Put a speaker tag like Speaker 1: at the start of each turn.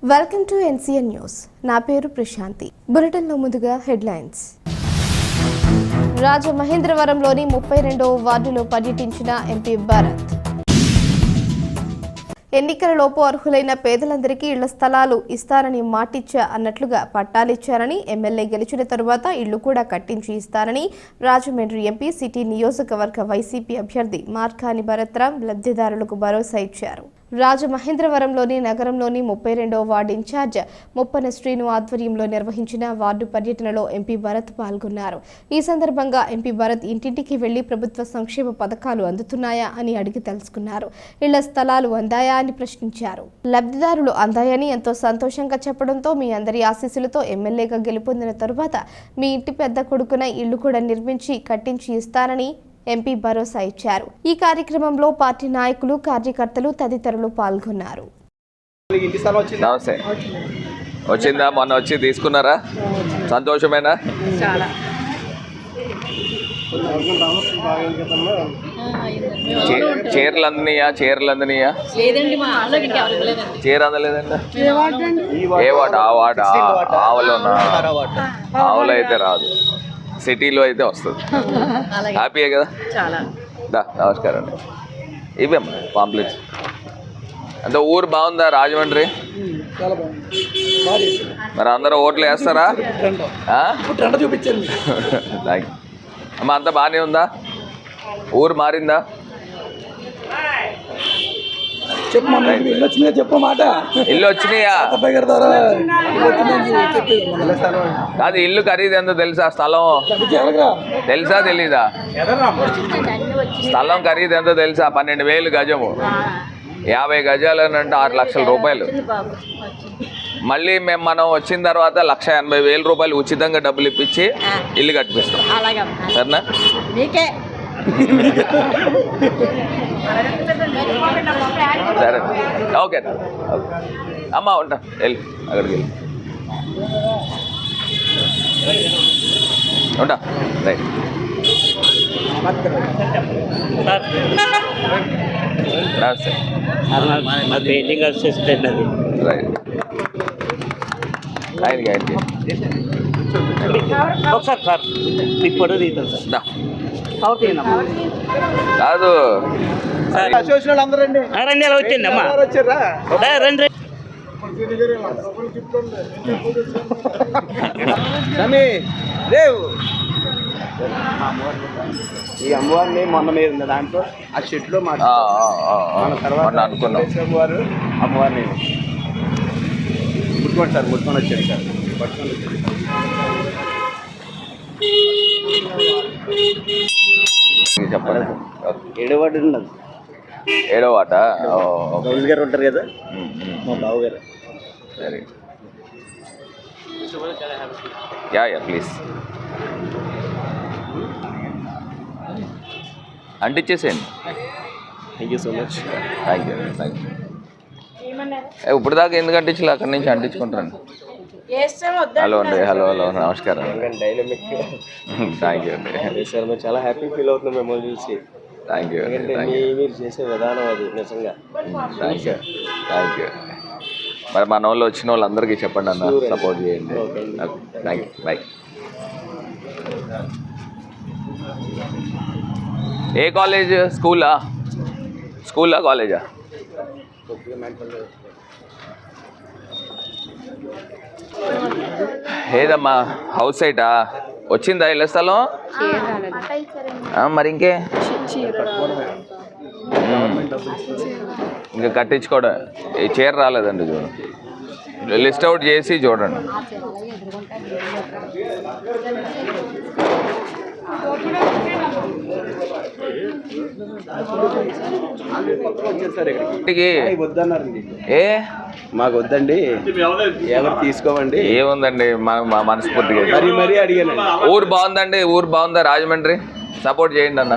Speaker 1: Welcome to NCN news. నా పేరు ప్రశాంతి. బులెటిన్లో ముందుగా హెడ్లైన్స్. రాజమహేంద్రవరంలోని 32వ వార్డులో పర్యటించిన ఎంపీ భరత్. ఎన్నికలలోపు అర్హులైన పేదలందరికీ ఇళ్ల స్థలాలు ఇస్తారని మాటిచ్చా అన్నట్లుగా పట్టాలిచ్చారని, ఎమ్మెల్యే గెలిచిన తరువాత ఇళ్లు కూడా కట్టించి ఇస్తారని రాజమండ్రి ఎంపీ సిటీ నియోజకవర్గ వైసీపీ అభ్యర్థి మార్కాని భరత్రాం లబ్ధిదారులకు భరోసా ఇచ్చారు. రాజమహేంద్రవరంలోని నగరంలోని 32వ వార్డు ఇన్ఛార్జ్ ముప్పన శ్రీను ఆధ్వర్యంలో నిర్వహించిన వార్డు పర్యటనలో ఎంపీ భరత్ పాల్గొన్నారు. ఈ సందర్భంగా ఎంపీ భరత్ ఇంటింటికి వెళ్లి ప్రభుత్వ సంక్షేమ పథకాలు అందుతున్నాయా అని అడిగి తెలుసుకున్నారు. ఇళ్ల స్థలాలు అందాయా అని ప్రశ్నించారు. లబ్ధిదారులు అందాయని ఎంతో సంతోషంగా చెప్పడంతో మీ అందరి ఆశీస్సులతో ఎమ్మెల్యేగా గెలుపొందిన తరువాత మీ ఇంటి పెద్ద కొడుకున ఇళ్లు కూడా నిర్మించి కట్టించి ఇస్తానని ఎంపీ భరోసా ఇచ్చారు. ఈ కార్యక్రమంలో పార్టీ నాయకులు, కార్యకర్తలు తదితరులు పాల్గొన్నారు.
Speaker 2: వచ్చిందా? మొన్న వచ్చి తీసుకున్నారా? సంతోషమేనా? చీరలు అందినయా? చీరలు అందినయా? చీర అందలేదండి. ఏ వాట? ఆ వాట ఆవులోనా? ఆవులో అయితే రాదు, సిటీలో అయితే వస్తుంది. హ్యాపీయే కదా? నమస్కారం అండి. ఇవేమ్మా పాంప్లెట్స్. అంటే ఊరు బాగుందా రాజమండ్రి? మరి అందరూ ఓట్లు వేస్తారా? థ్యాంక్ యూ అమ్మ. అంతా బాగానే ఉందా? ఊరు మారిందా? ఇల్లు వచ్చినాయా? అది ఇల్లు ఖరీదు ఎంతో తెలుసా? స్థలం తెలుసా? తెలీదా? స్థలం ఖరీదు ఎంతో తెలుసా? 12,000 గజము. 50 గజాలు అని అంటే 6 లక్షల రూపాయలు. మళ్ళీ మనం వచ్చిన తర్వాత 1,80,000 రూపాయలు ఉచితంగా డబ్బులు ఇప్పించి ఇల్లు కట్టిపిస్తాం. సరేనా? సరే, ఓకే అమ్మా. ఉంటా, వెళ్ళి అక్కడికి వెళ్ళి ఉంటా. రైట్. రైట్.
Speaker 3: ఒకసారి సార్ మీకు ఫోటో తీస్తాను సార్.
Speaker 2: కాదు
Speaker 3: రండి, అలా వచ్చింది అమ్మా. రండి.
Speaker 4: ఈ అమ్మవారిని మొన్న మీద ఉంది దాంట్లో ఆ చెట్లో మన తర్వాత అమ్మవారు అమ్మవారిని ముట్టుకోండి సార్. ముట్టుకొని వచ్చాడు సార్. పట్టుకొని వచ్చాడు.
Speaker 2: చెప్పండి.
Speaker 4: 7వ వార్డు ఉన్నది.
Speaker 2: 7వ వాట
Speaker 4: గౌల్ గారు ఉంటారు కదా, మా బావు గారు.
Speaker 2: సరే, యా ప్లీజ్ అంటించేసేయండి.
Speaker 4: Thank you so much.
Speaker 2: Thank you. ఇప్పుడు దాకా ఎందుకు అంటించలే? అక్కడి నుంచి అంటించుకుంటాను. హలో అండి. హలో నమస్కారం.
Speaker 4: డైనమిక్.
Speaker 2: థ్యాంక్ యూ అండి.
Speaker 4: సార్ మేము చాలా హ్యాపీ ఫీల్ అవుతున్నాం మిమ్మల్ని చూసి.
Speaker 2: Thank you.
Speaker 4: మీరు చేసే విధానం అది నిజంగా.
Speaker 2: Thank you. మరి మన వాళ్ళు వచ్చిన వాళ్ళందరికీ చెప్పండి అన్న, సపోర్ట్ చేయండి. Thank you. బాయ్. ఏ కాలేజ్? స్కూలా కాలేజా? ఏదమ్మా హౌస్ సైటా? వచ్చిందా ఇళ్ళ స్థలం? మరి ఇంకే ఇంకా కట్టించుకోవడం. ఈ చీర రాలేదండి, చూడండి. లిస్ట్ అవుట్ చేసి చూడండి. ఏ
Speaker 4: మాకు వద్దండి, ఎవరు తీసుకోవండి.
Speaker 2: ఏముందండి, మా మనస్ఫూర్తిగా
Speaker 4: మరీ అడిగాను.
Speaker 2: ఊరు బాగుందండి. ఊరు బాగుందా రాజమండ్రి? సపోర్ట్ చేయండి అన్న.